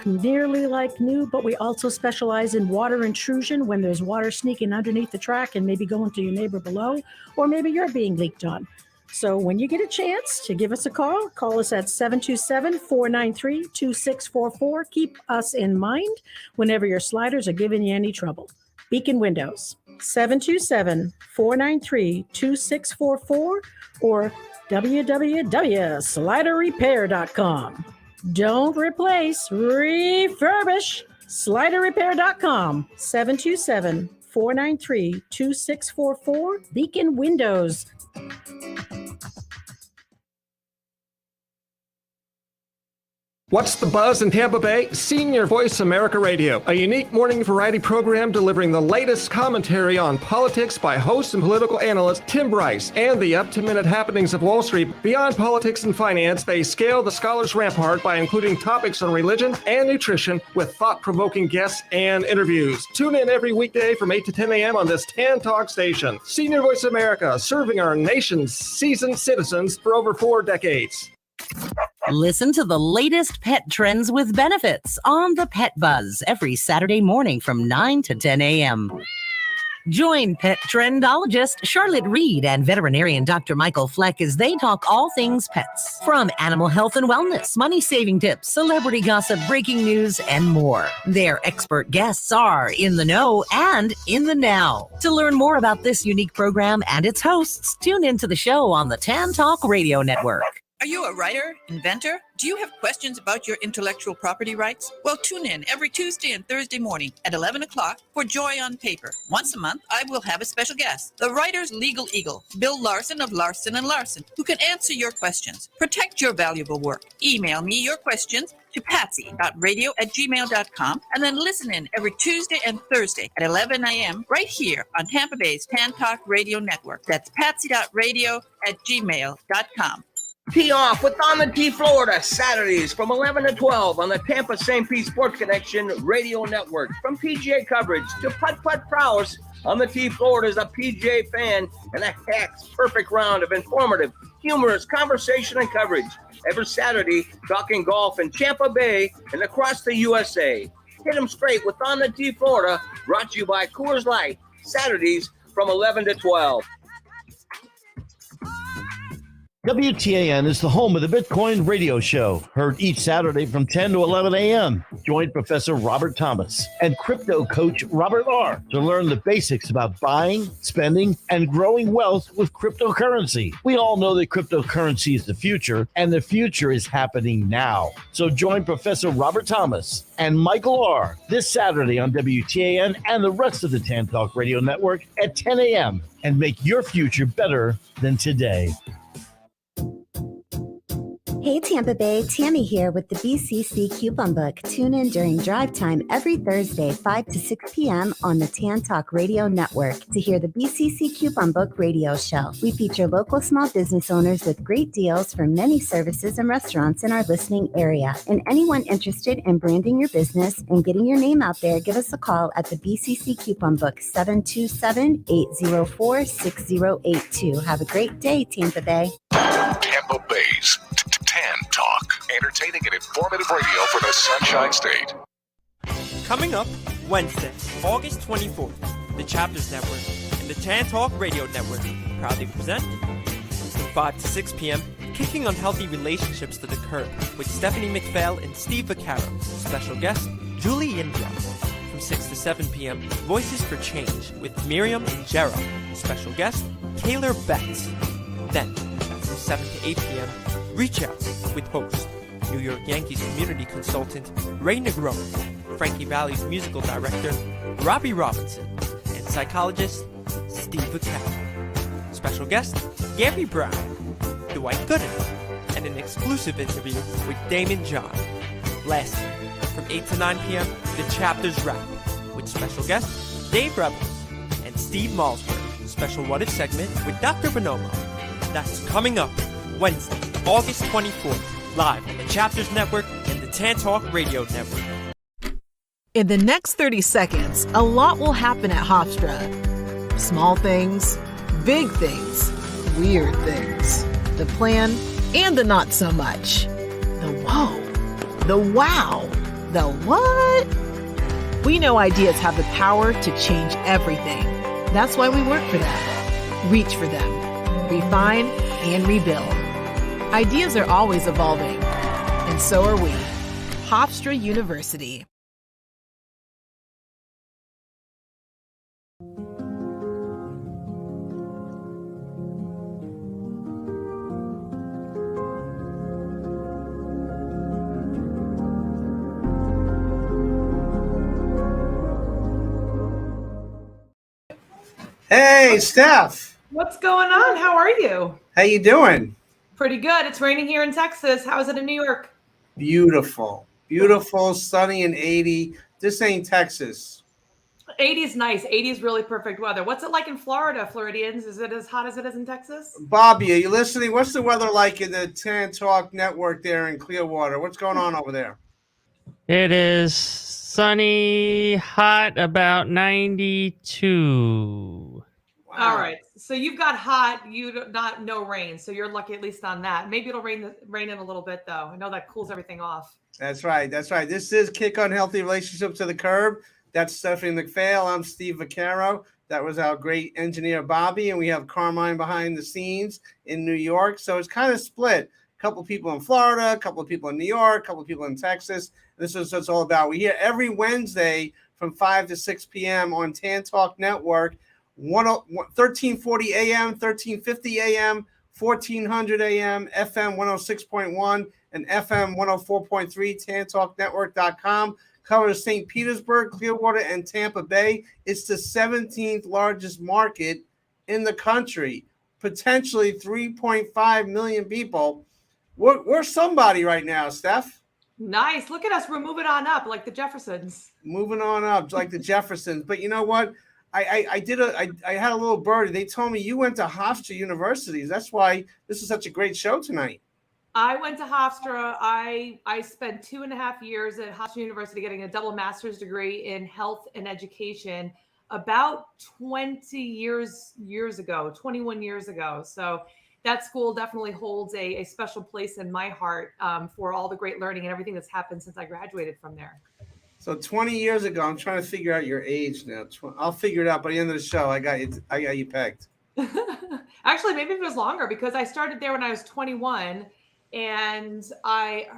nearly like new, but we also specialize in water intrusion when there's water sneaking underneath the track and maybe going to your neighbor below, or maybe you're being leaked on. So when you get a chance to give us a call us at 727-493-2644. Keep us in mind whenever your sliders are giving you any trouble. Beacon Windows, 727-493-2644 or www.sliderrepair.com. Don't replace, refurbish. Sliderrepair.com, 727-493-2644. Beacon Windows. What's the buzz in Tampa Bay? Senior Voice America Radio, a unique morning variety program delivering the latest commentary on politics by host and political analyst Tim Bryce and the up-to-minute happenings of Wall Street. Beyond politics and finance, they scale the scholar's rampart by including topics on religion and nutrition with thought-provoking guests and interviews. Tune in every weekday from 8 to 10 a.m. on this Tan Talk station. Senior Voice America, serving our nation's seasoned citizens for over 4 decades. Listen to the latest pet trends with benefits on the Pet Buzz every Saturday morning from 9 to 10 a.m. Join pet trendologist Charlotte Reed and veterinarian Dr. Michael Fleck as they talk all things pets. From animal health and wellness, money-saving tips, celebrity gossip, breaking news, and more. Their expert guests are in the know and in the now. To learn more about this unique program and its hosts, tune into the show on the Tan Talk Radio Network. Are you a writer, inventor? Do you have questions about your intellectual property rights? Well, tune in every Tuesday and Thursday morning at 11 o'clock for Joy on Paper. Once a month, I will have a special guest, the writer's legal eagle, Bill Larson of Larson & Larson, who can answer your questions. Protect your valuable work. Email me your questions to patsy.radio@gmail.com and then listen in every Tuesday and Thursday at 11 a.m. right here on Tampa Bay's Tan Talk Radio Network. That's patsy.radio@gmail.com. Tee off with On the Tee Florida, Saturdays from 11 to 12 on the Tampa St. Pete Sports Connection Radio Network. From PGA coverage to putt-putt prowess, On the Tee Florida is a PGA fan and a heck's perfect round of informative, humorous conversation and coverage. Every Saturday, talking golf in Tampa Bay and across the USA. Hit 'em straight with On the Tee Florida, brought to you by Coors Light, Saturdays from 11 to 12. WTAN is the home of the Bitcoin Radio Show, heard each Saturday from 10 to 11 a.m. Join Professor Robert Thomas and crypto coach Robert R. to learn the basics about buying, spending, and growing wealth with cryptocurrency. We all know that cryptocurrency is the future, and the future is happening now. So join Professor Robert Thomas and Michael R. this Saturday on WTAN and the rest of the Tan Talk Radio Network at 10 a.m. and make your future better than today. Hey Tampa Bay, Tammy here with the BCC Coupon Book. Tune in during drive time every Thursday, 5 to 6 p.m. on the Tan Talk Radio Network to hear the BCC Coupon Book radio show. We feature local small business owners with great deals for many services and restaurants in our listening area. And anyone interested in branding your business and getting your name out there, give us a call at the BCC Coupon Book, 727-804-6082. Have a great day, Tampa Bay. Tampa Bay's Tan Talk, entertaining and informative radio for the Sunshine State. Coming up Wednesday, August 24th, the Chapters Network and the Tan Talk Radio Network proudly present from 5 to 6 p.m. Kicking Unhealthy Relationships to the Curb with Stephanie McPhail and Steve Vaccaro. Special guest, Julie Yindra. From 6 to 7 p.m., Voices for Change with Miriam and Jera. Special guest, Taylor Betts. Then, from 7 to 8 p.m., Reach Out with host, New York Yankees community consultant Ray Negron, Frankie Valli's musical director Robbie Robinson, and psychologist Steve Vaccaro. Special guest Gabby Brown, Dwight Gooden, and an exclusive interview with Damon John. Lastly, from 8 to 9 p.m., the Chapters Wrap with special guests Dave Rebels and Steve Malsberg. Special What If segment with Dr. Bonomo. That's coming up Wednesday, August 24th, live on the Chapters Network and the Tan Talk Radio Network. In the next 30 seconds, a lot will happen at Hofstra. Small things, big things, weird things. The plan and the not so much. The whoa, the wow, The what? We know ideas have the power to change everything. That's why we work for them, reach for them, refine, and rebuild. Ideas are always evolving, and so are we. Hofstra University. Hey, Steph. What's going on? How are you? How you doing? Pretty good. It's raining here in Texas. How is it in New York? Beautiful. Beautiful, sunny and 80. This ain't Texas. 80 is nice. 80 is really perfect weather. What's it like in Florida, Floridians? Is it as hot as it is in Texas? Bobby, are you listening? What's the weather like in the Tan Talk Network there in Clearwater? What's going on over there? It is sunny, hot, about 92. Wow. All right. So you've got hot, no rain. So you're lucky at least on that. Maybe it'll rain in a little bit though. I know that cools everything off. That's right. That's right. This is Kick Unhealthy Relationships to the Curb. That's Stephanie McPhail. I'm Steve Vaccaro. That was our great engineer, Bobby. And we have Carmine behind the scenes in New York. So it's kind of split. A couple of people in Florida, a couple of people in New York, a couple of people in Texas. This is what it's all about. We're here every Wednesday from 5 to 6 p.m. on Tan Talk Network, 1340 a.m., 1350 a.m., 1400 a.m., FM 106.1, and FM 104.3, tantalknetwork.com. Covers St. Petersburg, Clearwater, and Tampa Bay. It's the 17th largest market in the country, potentially 3.5 million people. We're somebody right now, Steph. Nice. Look at us. We're moving on up like the Jeffersons. Moving on up like the Jeffersons. But you know what? I had a little birdie. They told me you went to Hofstra University. That's why this is such a great show tonight. I went to Hofstra. I spent 2.5 years at Hofstra University getting a double master's degree in health and education about 20 years ago, 21 years ago. So that school definitely holds a special place in my heart for all the great learning and everything that's happened since I graduated from there. So 20 years ago, I'm trying to figure out your age now. I'll figure it out by the end of the show. I got you pegged. Actually, maybe it was longer because I started there when I was 21 and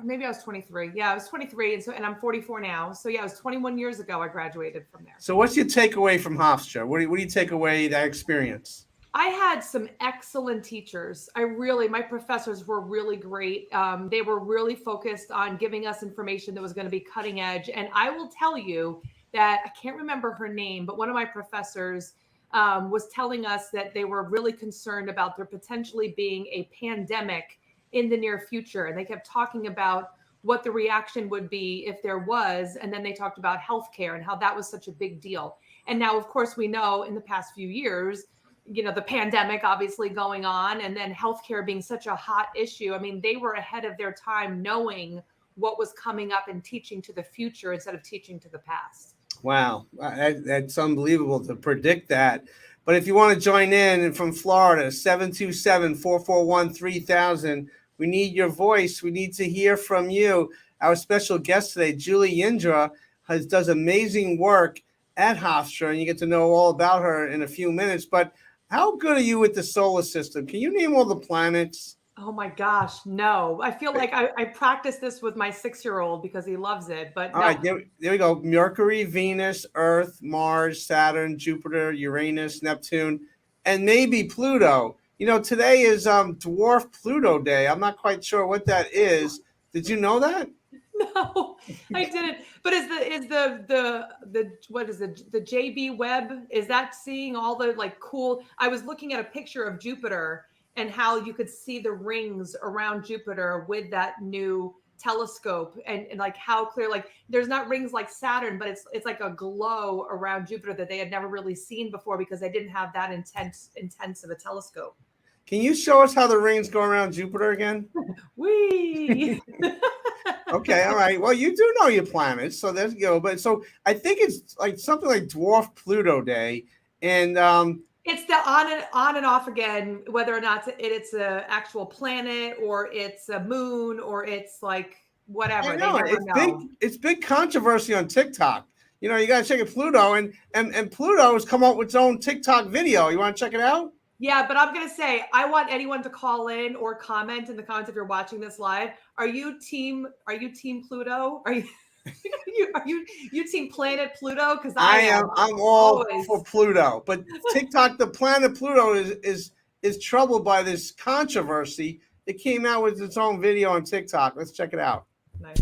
maybe I was 23. Yeah, I was 23 and I'm 44 now. So yeah, it was 21 years ago I graduated from there. So what's your takeaway from Hofstra? What do you take away that experience? I had some excellent teachers. My professors were really great. They were really focused on giving us information that was going to be cutting edge. And I will tell you that I can't remember her name, but one of my professors was telling us that they were really concerned about there potentially being a pandemic in the near future. And they kept talking about what the reaction would be if there was. And then they talked about healthcare and how that was such a big deal. And now, of course, we know in the past few years, the pandemic obviously going on and then healthcare being such a hot issue. I mean, they were ahead of their time knowing what was coming up and teaching to the future instead of teaching to the past. Wow. That's unbelievable to predict that. But if you want to join in from Florida, 727-441-3000, we need your voice. We need to hear from you. Our special guest today, Julie Yindra, does amazing work at Hofstra, and you get to know all about her in a few minutes. But how good are you with the solar system? Can you name all the planets? Oh my gosh, no. I feel like I practice this with my 6-year-old because he loves it. But all right, there we go. Mercury, Venus, Earth, Mars, Saturn, Jupiter, Uranus, Neptune, and maybe Pluto. Today is Dwarf Pluto Day. I'm not quite sure what that is. Did you know that? No, I didn't. But is the what is it? The JB Webb, is that seeing all the cool? I was looking at a picture of Jupiter and how you could see the rings around Jupiter with that new telescope and how clear, there's not rings like Saturn, but it's like a glow around Jupiter that they had never really seen before because they didn't have that intense of a telescope. Can you show us how the rings go around Jupiter again? Whee! Okay, all right. Well, you do know your planets, so there you go. But so I think it's something like Dwarf Pluto Day, and it's the on and off again, whether or not it's an actual planet or it's a moon or it's whatever. I They know never it's know. big. It's big controversy on TikTok. You know, you got to check it Pluto, and Pluto has come up with its own TikTok video. You want to check it out? Yeah, but I'm going to say, I want anyone to call in or comment in the comments if you're watching this live. Are you team Pluto? Are you you team Planet Pluto? Because I am. I'm all always for Pluto, but TikTok, the planet Pluto is troubled by this controversy. It came out with its own video on TikTok. Let's check it out. nice.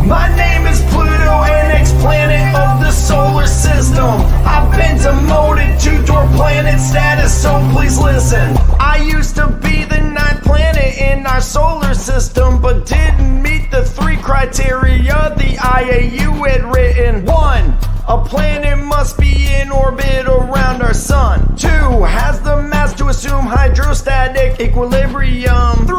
My name is Pluto, an ex-planet of the solar system. I've been demoted to dwarf planet status, so please listen. I used to be the 9th planet in our solar system, but didn't meet the 3 criteria the IAU had written. 1. A planet must be in orbit around our sun. 2. Has the mass to assume hydrostatic equilibrium. 3.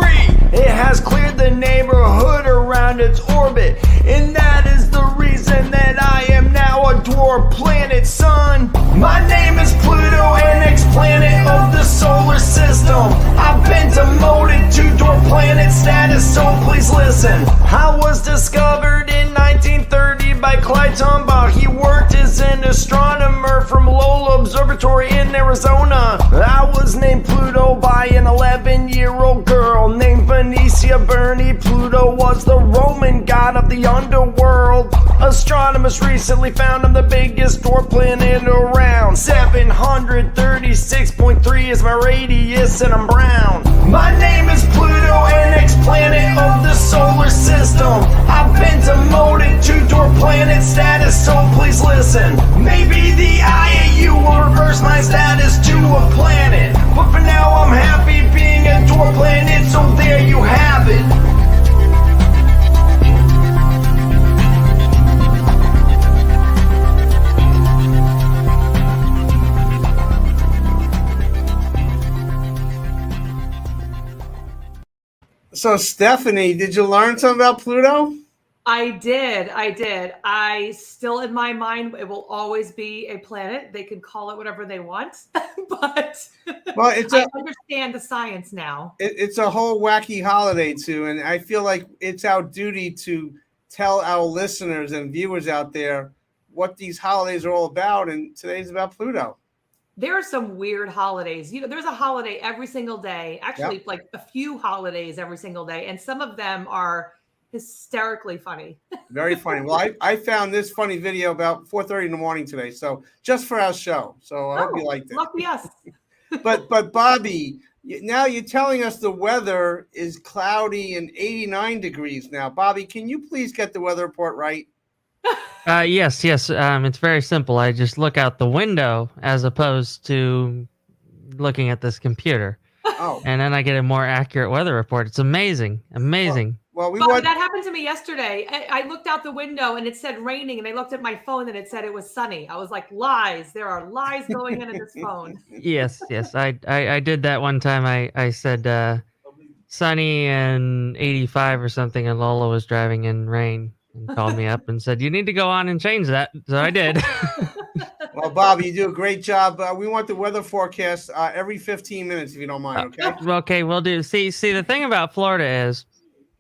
It has cleared the neighborhood around its orbit. And that is the reason that I am now a dwarf planet, son. My name is Pluto, an ex-planet of the solar system. I've been demoted to dwarf planet status, so please listen. I was discovered in 1930 by Clyde Tombaugh. He worked as an astronomer from Lola Observatory in Arizona. I was named Pluto by an 11-year-old girl named Venetia Burney. Pluto was the Roman god of the underworld. Astronomers recently found I'm the biggest dwarf planet around. 736.3 is my radius, and I'm brown. My name is Pluto, an ex-planet of the solar system. I've been demoted to dwarf planet status, so please listen. Maybe the IAU will reverse my status to a planet, but for now I'm happy being a dwarf planet, so there you have it. So, Stephanie, did you learn something about Pluto? I did. I still, in my mind, it will always be a planet. They can call it whatever they want, but Well, I understand the science now. It's a whole wacky holiday too, and I feel like it's our duty to tell our listeners and viewers out there what these holidays are all about. And today's about Pluto. There are some weird holidays. You know, there's a holiday every single day. Actually, Yep. like a few holidays every single day, and some of them are hysterically funny. Very funny. Well, I found this funny video about 4:30 in the morning today, so just for our show. So I hope you liked it. Lucky us. But Bobby, now you're telling us the weather is cloudy and 89 degrees now. Bobby, can you please get the weather report right? Yes. It's very simple. I just look out the window as opposed to looking at this computer. Oh. And then I get a more accurate weather report. It's amazing. Well, But that happened to me yesterday. I looked out the window and it said raining, and I looked at my phone and it said it was sunny. I was like, lies. There are lies going in this phone. Yes. I did that one time. I said sunny and 85 or something, and Lola was driving in rain and called me up and said, you need to go on and change that. So I did. Well, Bobby, you do a great job. We want the weather forecast every 15 minutes, if you don't mind, okay? Okay, we'll do. See, the thing about Florida is,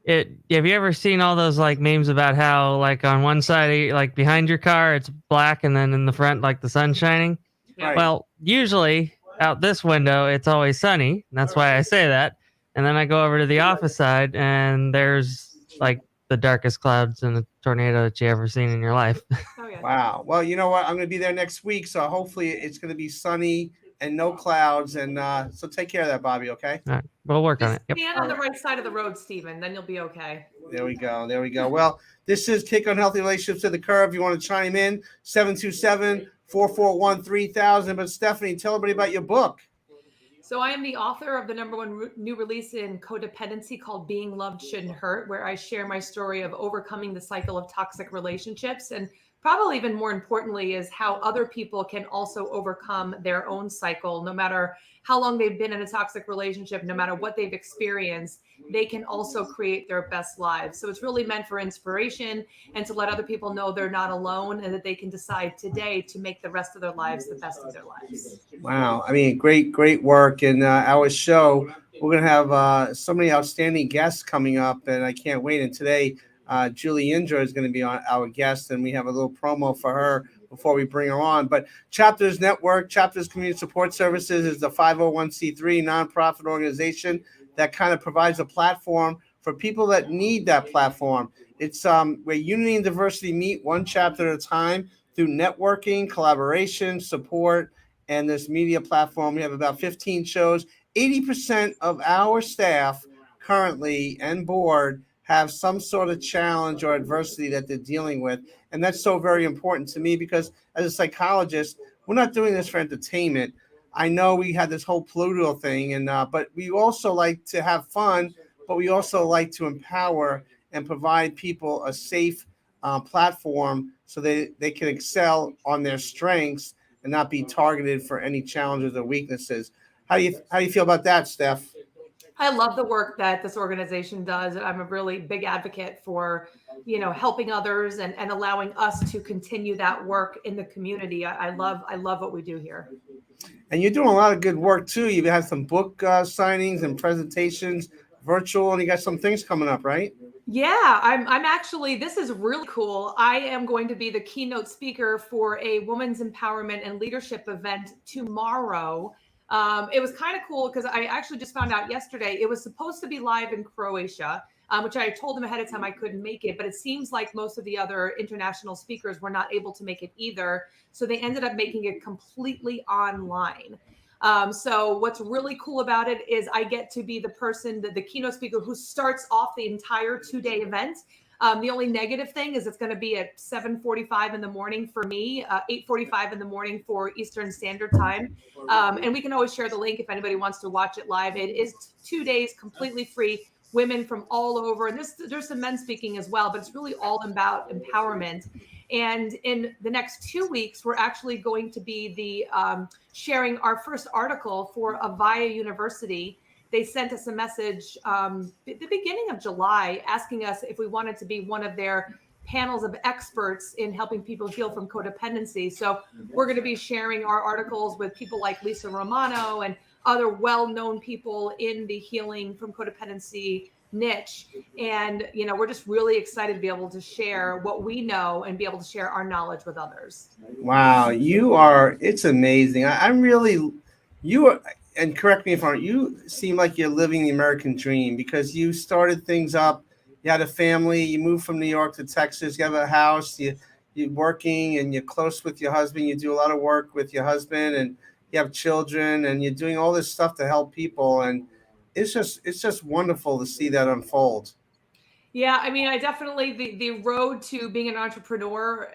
have you ever seen all those like memes about how like on one side, like behind your car, it's black, and then in the front, like the sun's shining? Right. Well, usually out this window, it's always sunny. And that's why I say that. And then I go over to the office side, and there's like the darkest clouds in a tornado that you ever seen in your life. Oh, yeah. Wow. Well, you know what? I'm going to be there next week, so hopefully it's going to be sunny and no clouds. And so take care of that, Bobby, okay? All right, we'll work on it. Yep. Stand on the right side of the road, Stephen. Then you'll be okay. There we go. Well, this is Kick on Healthy Relationships to the Curve. You want to chime in, 727-441-3000. But Stephanie, tell everybody about your book. So I am the author of the #1 new release in codependency called Being Loved Shouldn't Hurt, where I share my story of overcoming the cycle of toxic relationships and probably even more importantly is how other people can also overcome their own cycle, no matter how long they've been in a toxic relationship, no matter what they've experienced, they can also create their best lives. So it's really meant for inspiration and to let other people know they're not alone and that they can decide today to make the rest of their lives the best of their lives. Wow. I mean, great work. And our show, we're going to have so many outstanding guests coming up, and I can't wait. And today, Julie Yindra is going to be our guest, and we have a little promo for her before we bring her on. But Chapters Network, Chapters Community Support Services is the 501c3 nonprofit organization that kind of provides a platform for people that need that platform. It's where unity and diversity meet one chapter at a time through networking, collaboration, support, and this media platform. We have about 15 shows. 80% of our staff currently and board have some sort of challenge or adversity that they're dealing with. And that's so very important to me because as a psychologist, we're not doing this for entertainment. I know we had this whole Pluto thing, and but we also like to have fun, but we also like to empower and provide people a safe platform so they can excel on their strengths and not be targeted for any challenges or weaknesses. How do you feel about that, Steph? I love the work that this organization does. I'm a really big advocate for, helping others and allowing us to continue that work in the community. I love what we do here. And you're doing a lot of good work too. You've had some book signings and presentations, virtual, and you got some things coming up, right? Yeah, I'm actually, this is really cool. I am going to be the keynote speaker for a women's empowerment and leadership event tomorrow. It was kind of cool because I actually just found out yesterday it was supposed to be live in Croatia, which I told them ahead of time I couldn't make it, but it seems like most of the other international speakers were not able to make it either. So they ended up making it completely online. So what's really cool about it is I get to be the person, the keynote speaker who starts off the entire 2-day event. The only negative thing is it's going to be at 7:45 in the morning for me, 8:45 in the morning for Eastern Standard Time. And we can always share the link if anybody wants to watch it live. It is 2 days completely free, women from all over. And there's some men speaking as well, but it's really all about empowerment. And in the next 2 weeks, we're actually going to be sharing our first article for Avaya University. They sent us a message at the beginning of July asking us if we wanted to be one of their panels of experts in helping people heal from codependency. So we're going to be sharing our articles with people like Lisa Romano and other well-known people in the healing from codependency niche. And, we're just really excited to be able to share what we know and be able to share our knowledge with others. Wow, it's amazing. And correct me if I'm wrong, you seem like you're living the American dream because you started things up. You had a family, you moved from New York to Texas, you have a house, you're working and you're close with your husband. You do a lot of work with your husband and you have children and you're doing all this stuff to help people. And it's just wonderful to see that unfold. Yeah, I mean, I definitely, the road to being an entrepreneur,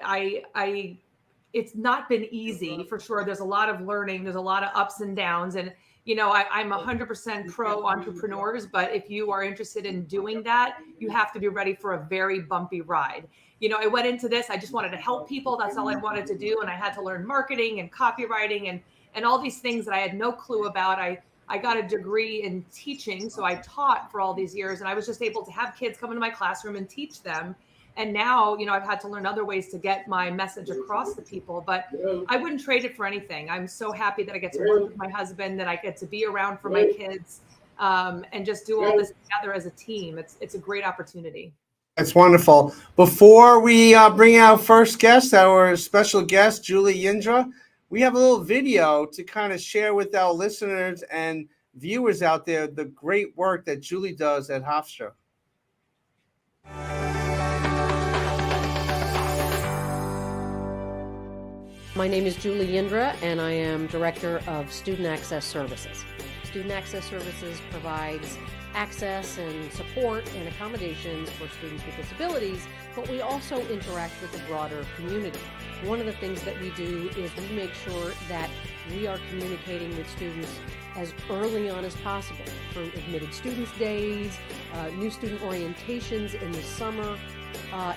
it's not been easy for sure. There's a lot of learning. There's a lot of ups and downs. And, I'm 100% pro entrepreneurs, but if you are interested in doing that, you have to be ready for a very bumpy ride. I went into this, I just wanted to help people. That's all I wanted to do. And I had to learn marketing and copywriting and all these things that I had no clue about. I got a degree in teaching. So I taught for all these years and I was just able to have kids come into my classroom and teach them. And now, I've had to learn other ways to get my message across to people, but I wouldn't trade it for anything. I'm so happy that I get to work with my husband, that I get to be around for my kids, and just do all this together as a team. It's a great opportunity. That's wonderful. Before we bring our first guest, our special guest, Julie Yindra, we have a little video to kind of share with our listeners and viewers out there the great work that Julie does at Hofstra. My name is Julie Yindra, and I am Director of Student Access Services. Student Access Services provides access and support and accommodations for students with disabilities, but we also interact with the broader community. One of the things that we do is we make sure that we are communicating with students as early on as possible through admitted students days, new student orientations in the summer,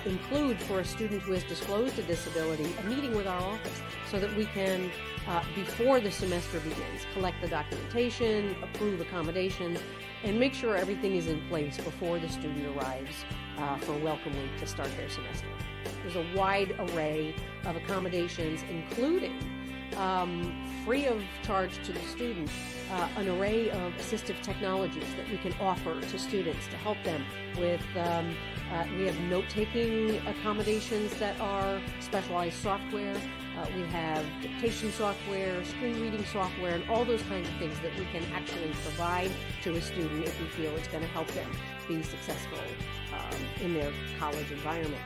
include, for a student who has disclosed a disability, a meeting with our office so that we can, before the semester begins, collect the documentation, approve accommodations, and make sure everything is in place before the student arrives for welcome week to start their semester. There's a wide array of accommodations, including free of charge to the student, an array of assistive technologies that we can offer to students to help them with, we have note-taking accommodations that are specialized software. We have dictation software, screen reading software, and all those kinds of things that we can actually provide to a student if we feel it's going to help them be successful in their college environment.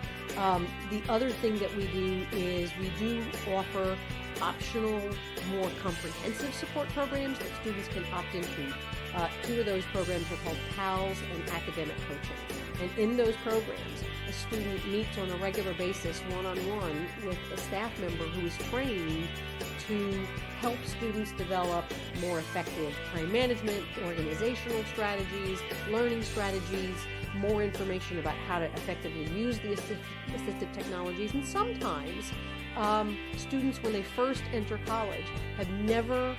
The other thing that we do is we do offer optional, more comprehensive support programs that students can opt into. Two of those programs are called PALS and Academic Coaching. And in those programs, a student meets on a regular basis one-on-one with a staff member who is trained to help students develop more effective time management, organizational strategies, learning strategies, more information about how to effectively use the assistive technologies. And sometimes students, when they first enter college, have never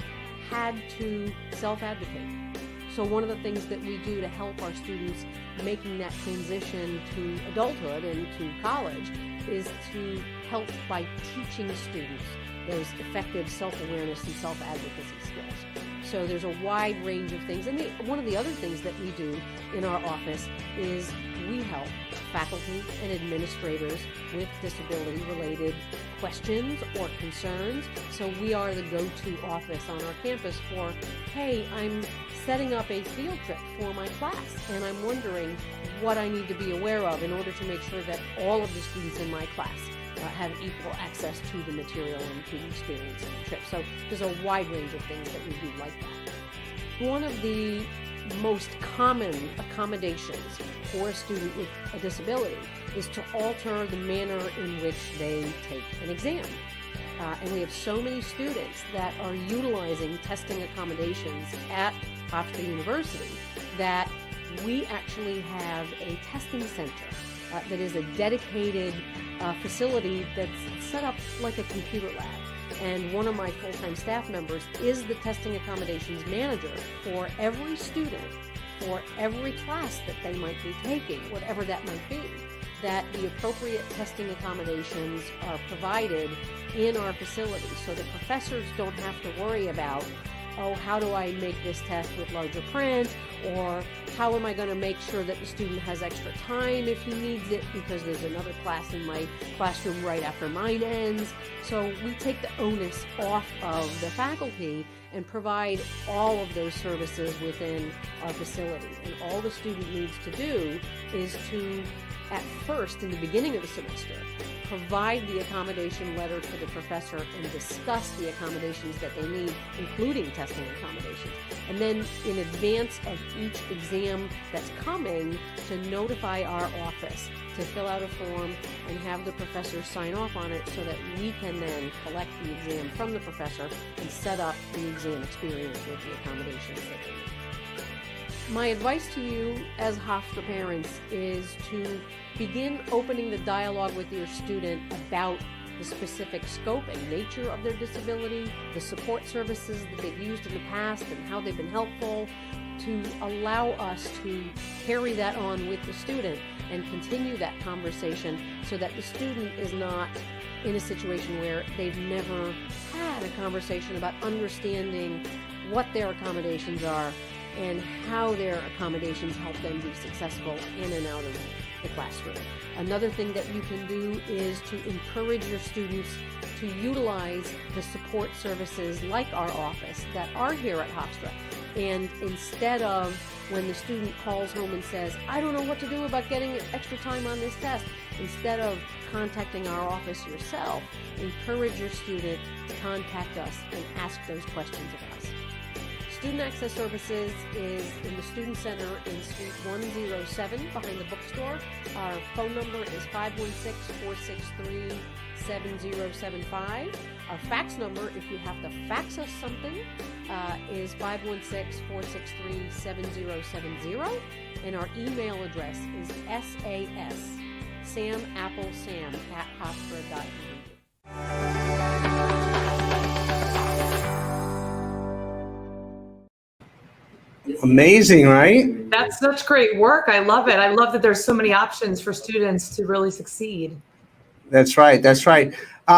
had to self-advocate. So one of the things that we do to help our students making that transition to adulthood and to college is to help by teaching students those effective self-awareness and self-advocacy skills. So there's a wide range of things. And one of the other things that we do in our office is we help faculty and administrators with disability-related questions or concerns. So we are the go-to office on our campus for, hey, I'm setting up a field trip for my class, and I'm wondering what I need to be aware of in order to make sure that all of the students in my class have equal access to the material and to the experience of the trip. So there's a wide range of things that we do like that. One of the most common accommodations for a student with a disability is to alter the manner in which they take an exam. And we have so many students that are utilizing testing accommodations at Hofstra University that we actually have a testing center that is a dedicated facility that's set up like a computer lab. And one of my full-time staff members is the testing accommodations manager for every student, for every class that they might be taking, whatever that might be, that the appropriate testing accommodations are provided in our facility so that professors don't have to worry about, oh, how do I make this test with larger print, or how am I going to make sure that the student has extra time if he needs it because there's another class in my classroom right after mine ends. So we take the onus off of the faculty and provide all of those services within our facility. And all the student needs to do is to, at first, in the beginning of the semester, provide the accommodation letter to the professor and discuss the accommodations that they need, including testing accommodations. And then in advance of each exam that's coming, to notify our office to fill out a form and have the professor sign off on it so that we can then collect the exam from the professor and set up the exam experience with the accommodations that they need. My advice to you as Hofstra parents is to begin opening the dialogue with your student about the specific scope and nature of their disability, the support services that they've used in the past and how they've been helpful, to allow us to carry that on with the student and continue that conversation so that the student is not in a situation where they've never had a conversation about understanding what their accommodations are and how their accommodations help them be successful in and out of the classroom. Another thing that you can do is to encourage your students to utilize the support services like our office that are here at Hofstra. And instead of when the student calls home and says, I don't know what to do about getting extra time on this test, instead of contacting our office yourself, encourage your student to contact us and ask those questions of us. Student Access Services is in the Student Center in Suite 107 behind the bookstore. Our phone number is 516-463-7075. Our fax number, if you have to fax us something, is 516-463-7070. And our email address is samapplesam@hofstra.edu. Amazing, right? That's such great work. I love it. I love that there's so many options for students to really succeed. That's right. That's right.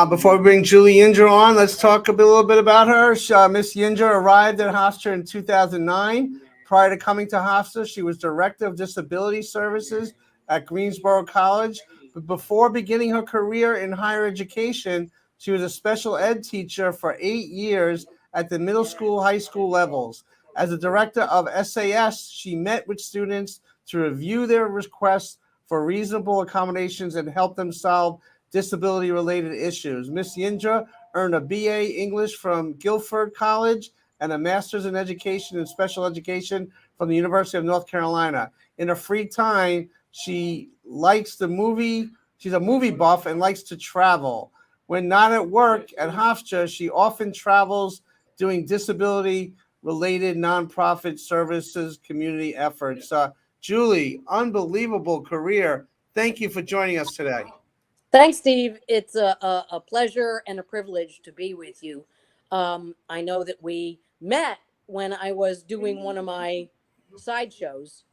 Before we bring Julie Yindra on, let's talk a little bit about her. Miss Yindra arrived at Hofstra in 2009. Prior to coming to Hofstra, she was Director of Disability Services at Greensboro College. But before beginning her career in higher education, she was a special ed teacher for 8 years at the middle school, high school levels. As a director of SAS, she met with students to review their requests for reasonable accommodations and help them solve disability-related issues. Miss Yindra earned a BA English from Guilford College and a Master's in Education and Special Education from the University of North Carolina. In her free time, she likes the movie. She's a movie buff and likes to travel. When not at work at Hofstra, she often travels doing disability-related nonprofit services, community efforts. Julie, unbelievable career. Thank you for joining us today. Thanks, Steve. It's a pleasure and a privilege to be with you. I know that we met when I was doing one of my sideshows,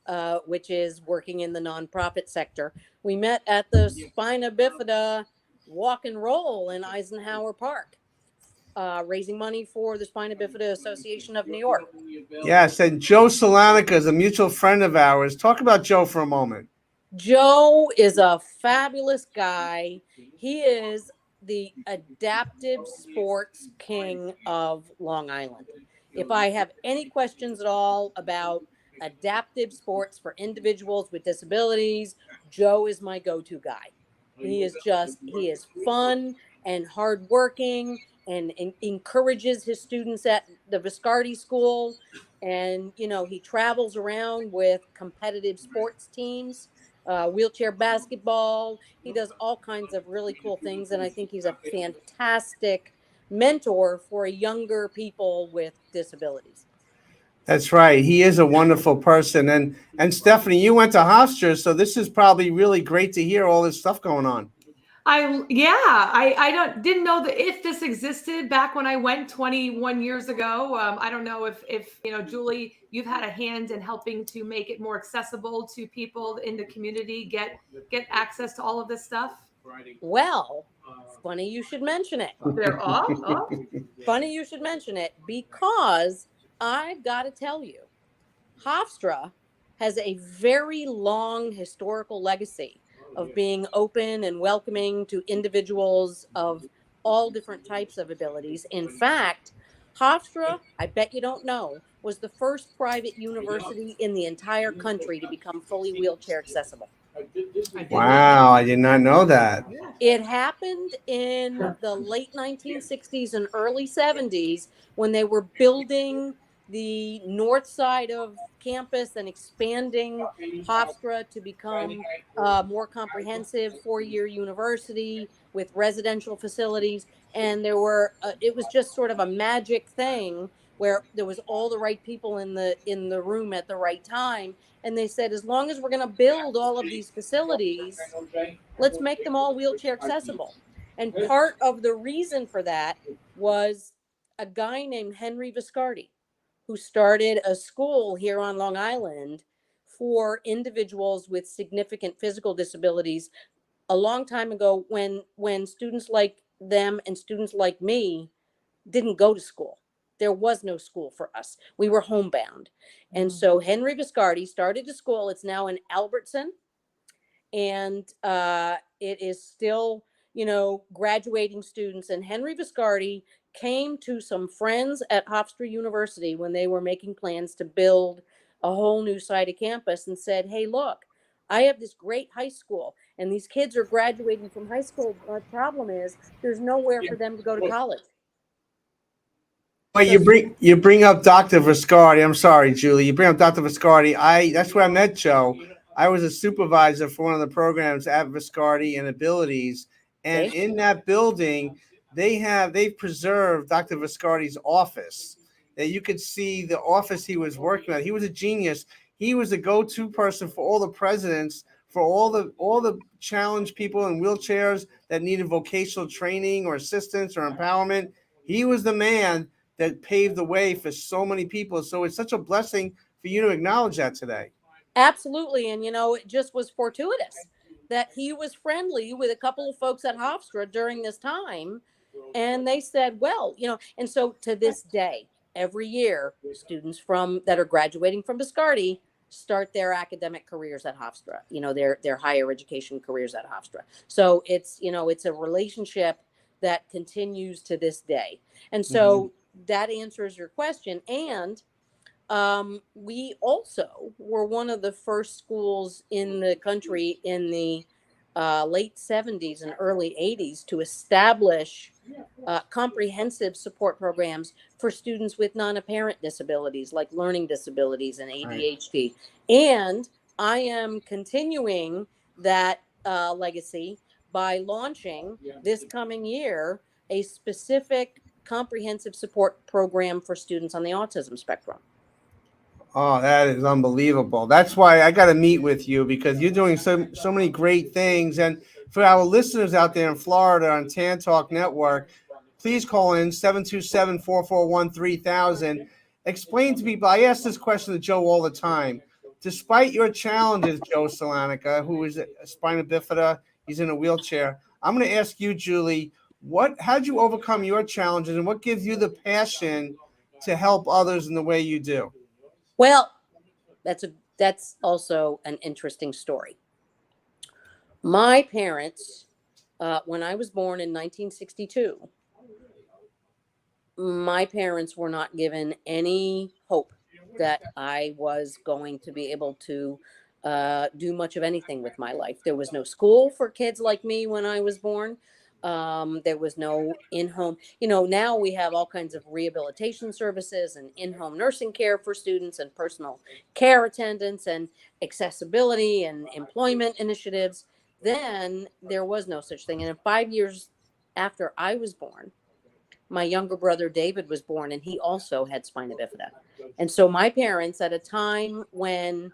which is working in the nonprofit sector. We met at the Spina Bifida Walk and Roll in Eisenhower Park, raising money for the Spina Bifida Association of New York. Yes, and Joe Salonica is a mutual friend of ours. Talk about Joe for a moment. Joe is a fabulous guy. He is the adaptive sports king of Long Island. If I have any questions at all about adaptive sports for individuals with disabilities, Joe is my go-to guy. He is fun and hardworking and encourages his students at the Viscardi School. And, he travels around with competitive sports teams. Wheelchair basketball. He does all kinds of really cool things. And I think he's a fantastic mentor for younger people with disabilities. That's right. He is a wonderful person. And Stephanie, you went to Hofstra, so this is probably really great to hear all this stuff going on. I didn't know that if this existed back when I went 21 years ago. I don't know if Julie, you've had a hand in helping to make it more accessible to people in the community get access to all of this stuff. Well, funny you should mention it. Funny you should mention it, because I've got to tell you, Hofstra has a very long historical legacy of being open and welcoming to individuals of all different types of abilities. In fact, Hofstra, I bet you don't know, was the first private university in the entire country to become fully wheelchair accessible. Wow, I did not know that. It happened in the late 1960s and early 70s when they were building the north side of campus and expanding Hofstra to become a more comprehensive 4-year university with residential facilities. And it was just sort of a magic thing where there was all the right people in the room at the right time. And they said, as long as we're going to build all of these facilities, let's make them all wheelchair accessible. And part of the reason for that was a guy named Henry Viscardi, who started a school here on Long Island for individuals with significant physical disabilities a long time ago, when students like them and students like me didn't go to school. There was no school for us. We were homebound. And so Henry Viscardi started a school. It's now in Albertson. And it is still, graduating students. And Henry Viscardi came to some friends at Hofstra University when they were making plans to build a whole new side of campus and said, hey, look, I have this great high school and these kids are graduating from high school. The problem is there's nowhere for them to go to college. But you bring up Dr. Viscardi. I'm sorry, Julie. You bring up Dr. Viscardi. That's where I met Joe. I was a supervisor for one of the programs at Viscardi and Abilities. And in that building, they've preserved Dr. Viscardi's office. That you could see the office he was working at. He was a genius. He was the go-to person for all the presidents for all the challenged people in wheelchairs that needed vocational training or assistance or empowerment. He was the man that paved the way for so many people. So it's such a blessing for you to acknowledge that today. Absolutely. And, it just was fortuitous that he was friendly with a couple of folks at Hofstra during this time. And they said, well, and so to this day, every year, students that are graduating from Biscardi start their academic careers at Hofstra, their higher education careers at Hofstra. So it's a relationship that continues to this day. And so that answers your question. And we also were one of the first schools in the country in the late 70s and early 80s to establish comprehensive support programs for students with non-apparent disabilities like learning disabilities and ADHD. And I am continuing that legacy by launching this coming year a specific comprehensive support program for students on the autism spectrum. Oh, that is unbelievable. That's why I got to meet with you, because you're doing so many great things. And for our listeners out there in Florida on Tan Talk Network, please call in 727-441-3000. Explain to people. I ask this question to Joe all the time. Despite your challenges, Joe Salonica, who is a spina bifida, he's in a wheelchair. I'm going to ask you, Julie, how'd you overcome your challenges, and what gives you the passion to help others in the way you do? Well, that's also an interesting story. My parents, when I was born in 1962, my parents were not given any hope that I was going to be able to do much of anything with my life. There was no school for kids like me when I was born. There was no in-home, now we have all kinds of rehabilitation services and in-home nursing care for students and personal care attendants and accessibility and employment initiatives. Then there was no such thing. And 5 years after I was born, my younger brother David was born, and he also had spina bifida. And so my parents, at a time when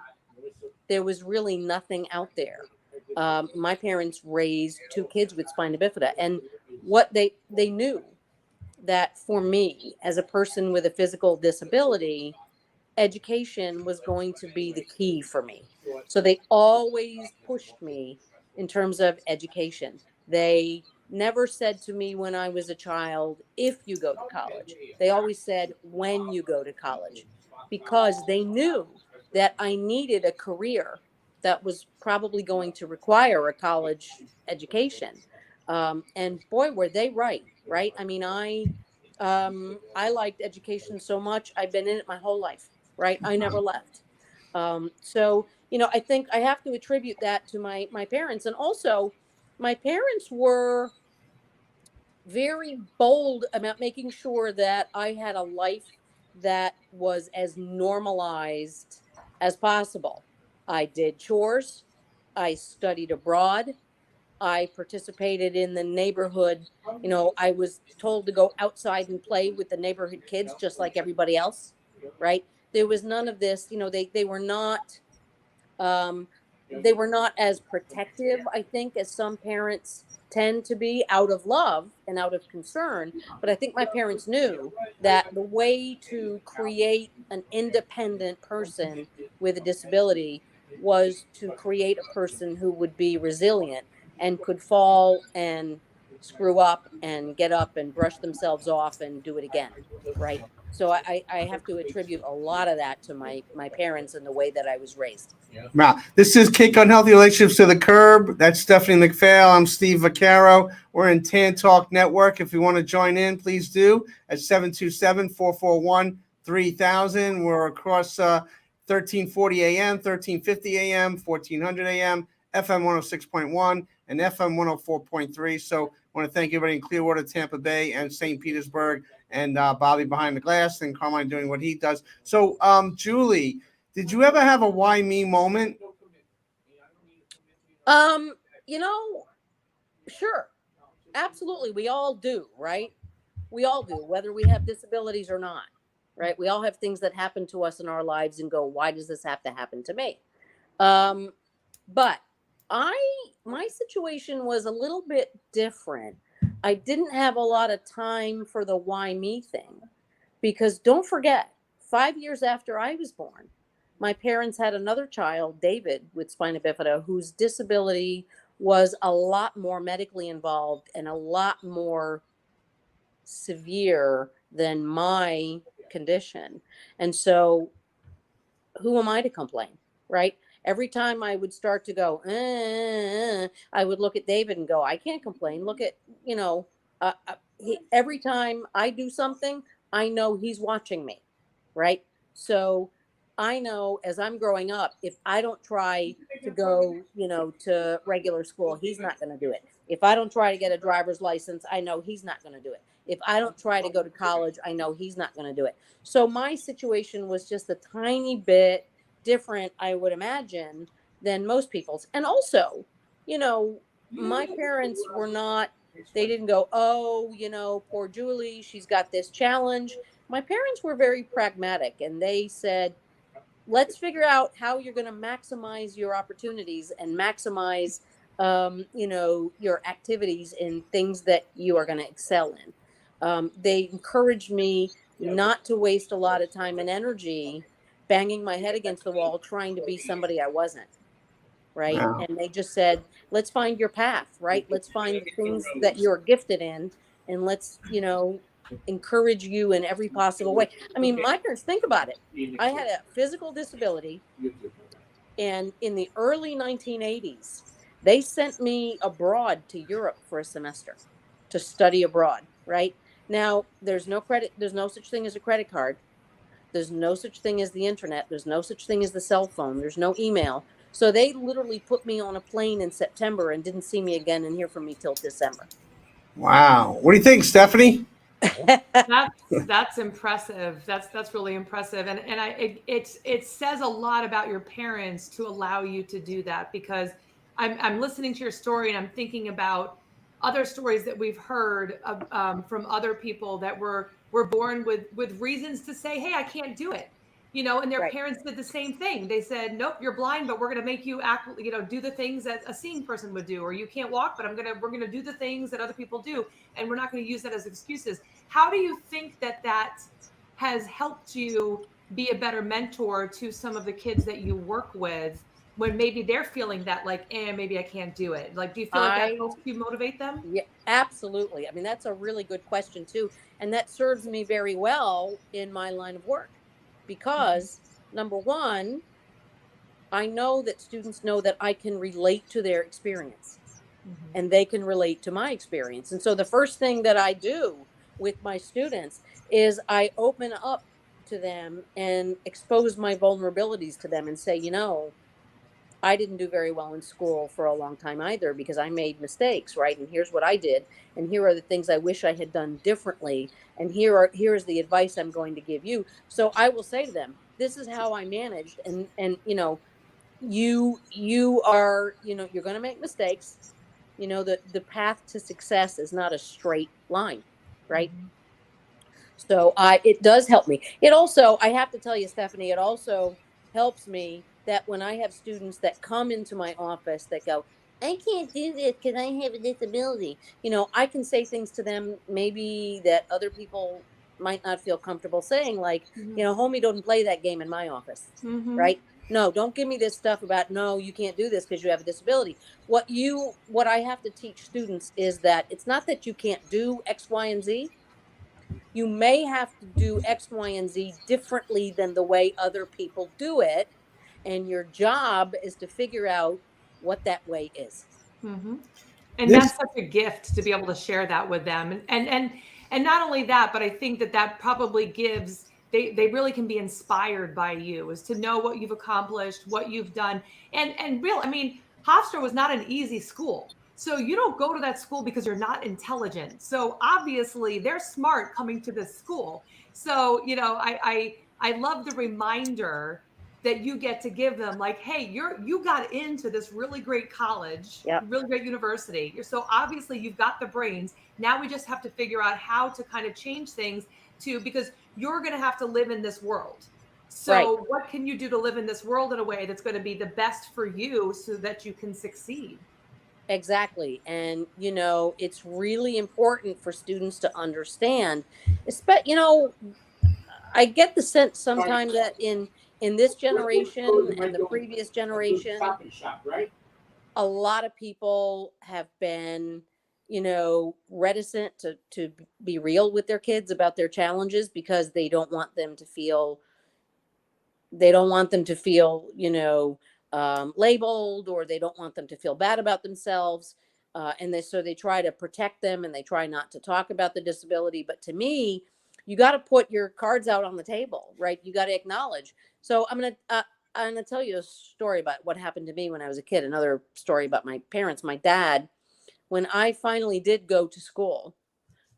there was really nothing out there, my parents raised 2 kids with spina bifida. And what they knew that for me, as a person with a physical disability, education was going to be the key for me. So they always pushed me in terms of education. They never said to me when I was a child, if you go to college. They always said, when you go to college, because they knew that I needed a career that was probably going to require a college education. And boy, were they right? I mean, I liked education so much. I've been in it my whole life, right? I never left. So, I think I have to attribute that to my parents. And also, my parents were very bold about making sure that I had a life that was as normalized as possible. I did chores. I studied abroad. I participated in the neighborhood. I was told to go outside and play with the neighborhood kids, just like everybody else, right? There was none of this, they were not, they were not as protective, I think, as some parents tend to be, out of love and out of concern. But I think my parents knew that the way to create an independent person with a disability was to create a person who would be resilient and could fall and screw up and get up and brush themselves off and do it again, right? So I have to attribute a lot of that to my parents and the way that I was raised. Wow. This is Kick Unhealthy Relationships to the Curb. That's Stephanie McPhail. I'm Steve Vaccaro. We're in Tan Talk Network. If you want to join in, please do at 727-441-3000. We're across 1340 AM, 1350 AM, 1400 AM, FM 106.1, and FM 104.3. So I want to thank everybody in Clearwater, Tampa Bay, and St. Petersburg, and Bobby behind the glass, and Carmine doing what he does. So, Julie, did you ever have a why me moment? Sure. Absolutely. We all do, right? We all do, whether we have disabilities or not, right? We all have things that happen to us in our lives and go, why does this have to happen to me? But My situation was a little bit different. I didn't have a lot of time for the why me thing, because don't forget, 5 years after I was born, my parents had another child, David, with spina bifida, whose disability was a lot more medically involved and a lot more severe than my condition. And so who am I to complain, right? Every time I would start to go, I would look at David and go, I can't complain. Look at, every time I do something, I know he's watching me, right? So I know as I'm growing up, if I don't try to go, to regular school, he's not going to do it. If I don't try to get a driver's license, I know he's not going to do it. If I don't try to go to college, I know he's not going to do it. So my situation was just a tiny bit different, I would imagine, than most people's. And also, my parents were not, they didn't go, oh, poor Julie, she's got this challenge. My parents were very pragmatic, and they said, let's figure out how you're going to maximize your opportunities and maximize, your activities in things that you are going to excel in. They encouraged me not to waste a lot of time and energy banging my head against the wall trying to be somebody I wasn't. Right. Wow. And they just said, let's find your path, right? Let's find the things that you're gifted in, and let's, encourage you in every possible way. I mean, my parents, think about it. I had a physical disability, and in the early 1980s, they sent me abroad to Europe for a semester to study abroad, right? Now, there's no such thing as a credit card. There's no such thing as the internet. There's no such thing as the cell phone. There's no email. So they literally put me on a plane in September and didn't see me again and hear from me till December. Wow. What do you think, Stephanie? That's impressive. That's really impressive. And it says a lot about your parents to allow you to do that, because I'm listening to your story and I'm thinking about other stories that we've heard from other people that were born with reasons to say, hey, I can't do it. And their parents did the same thing. They said, nope, you're blind, but we're going to make you act, do the things that a seeing person would do, or you can't walk, but we're going to do the things that other people do. And we're not going to use that as excuses. How do you think that has helped you be a better mentor to some of the kids that you work with, when maybe they're feeling that like, maybe I can't do it? Like, do you feel like that helps you motivate them? Yeah, absolutely. I mean, that's a really good question too. And that serves me very well in my line of work, because number one, I know that students know that I can relate to their experience and they can relate to my experience. And so the first thing that I do with my students is I open up to them and expose my vulnerabilities to them and say, I didn't do very well in school for a long time either, because I made mistakes, right? And here's what I did, and here are the things I wish I had done differently, and here's the advice I'm going to give you. So I will say to them, this is how I managed, and you are, you're going to make mistakes. The path to success is not a straight line, right? So it does help me. It also, I have to tell you, Stephanie, it also helps me that when I have students that come into my office that go, I can't do this because I have a disability. I can say things to them maybe that other people might not feel comfortable saying, like, homie, don't play that game in my office, right? No, don't give me this stuff about, no, you can't do this because you have a disability. What I have to teach students is that it's not that you can't do X, Y, and Z. You may have to do X, Y, and Z differently than the way other people do it. And your job is to figure out what that way is. And that's such a gift to be able to share that with them. And not only that, but I think that probably gives, they really can be inspired by you, is to know what you've accomplished, what you've done. I mean, Hofstra was not an easy school. So you don't go to that school because you're not intelligent. So obviously they're smart coming to this school. So, I love the reminder that you get to give them, like, hey, you got into this really great college, really great university. So obviously you've got the brains. Now we just have to figure out how to kind of change things because you're going to have to live in this world. So what can you do to live in this world in a way that's going to be the best for you so that you can succeed? Exactly. And, it's really important for students to understand, I get the sense sometimes that in this generation and the previous generation, a lot of people have been, reticent to be real with their kids about their challenges because they don't want them to feel labeled, or they don't want them to feel bad about themselves. So they try to protect them, and they try not to talk about the disability. But to me, you got to put your cards out on the table, right? You got to acknowledge. So I'm gonna tell you a story about what happened to me when I was a kid. Another story about my parents. My dad, when I finally did go to school,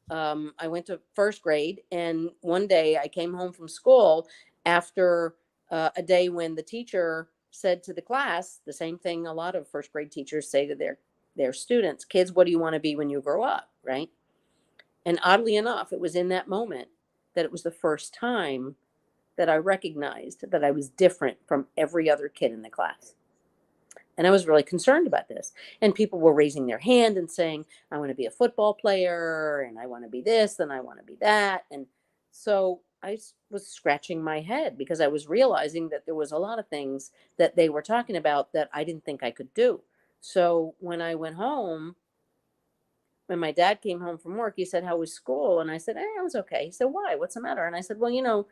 I went to first grade, and one day I came home from school after a day when the teacher said to the class the same thing a lot of first grade teachers say to their students: kids, what do you want to be when you grow up? Right? And oddly enough, it was in that moment that it was the first time that I recognized that I was different from every other kid in the class. And I was really concerned about this. And people were raising their hand and saying, I want to be a football player, and I want to be this, and I want to be that. And so I was scratching my head because I was realizing that there was a lot of things that they were talking about that I didn't think I could do. So when I went home, when my dad came home from work, he said, how was school? And I said, it was okay. He said, why? What's the matter? And I said, well,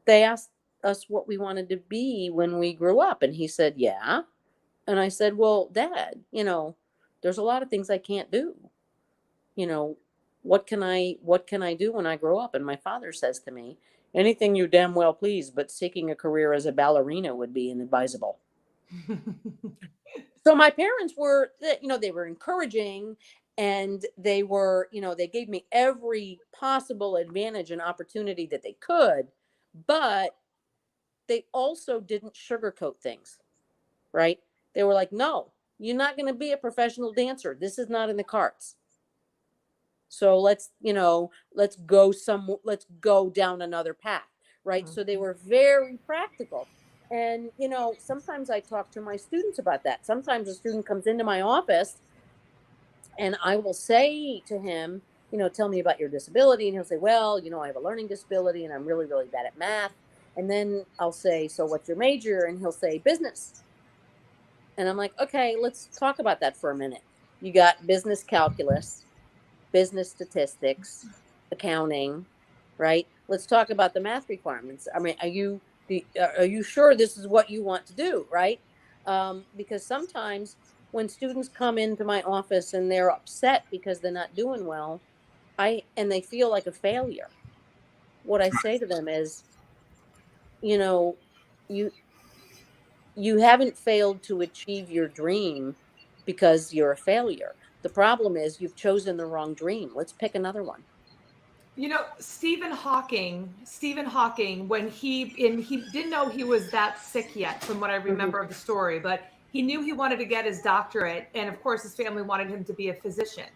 they asked us what we wanted to be when we grew up. And he said, yeah. And I said, well, Dad, there's a lot of things I can't do. What can I do when I grow up? And my father says to me, anything you damn well please, but seeking a career as a ballerina would be inadvisable. So my parents were, they were encouraging, and they were, they gave me every possible advantage and opportunity that they could, but they also didn't sugarcoat things, right? They were like, no, you're not going to be a professional dancer. This is not in the cards. So let's go down another path, right? Mm-hmm. So they were very practical. And, sometimes I talk to my students about that. Sometimes a student comes into my office and I will say to him, tell me about your disability. And he'll say, well, I have a learning disability and I'm really, really bad at math. And then I'll say, so what's your major? And he'll say business. And I'm like, okay, let's talk about that for a minute. You got business calculus, business statistics, accounting, right? Let's talk about the math requirements. I mean, are you sure this is what you want to do, right? Because sometimes when students come into my office and they're upset because they're not doing well, and they feel like a failure, what I say to them is, you haven't failed to achieve your dream because you're a failure. The problem is you've chosen the wrong dream. Let's pick another one. Stephen Hawking, when he didn't know he was that sick yet, from what I remember of the story, but he knew he wanted to get his doctorate. And of course, his family wanted him to be a physician.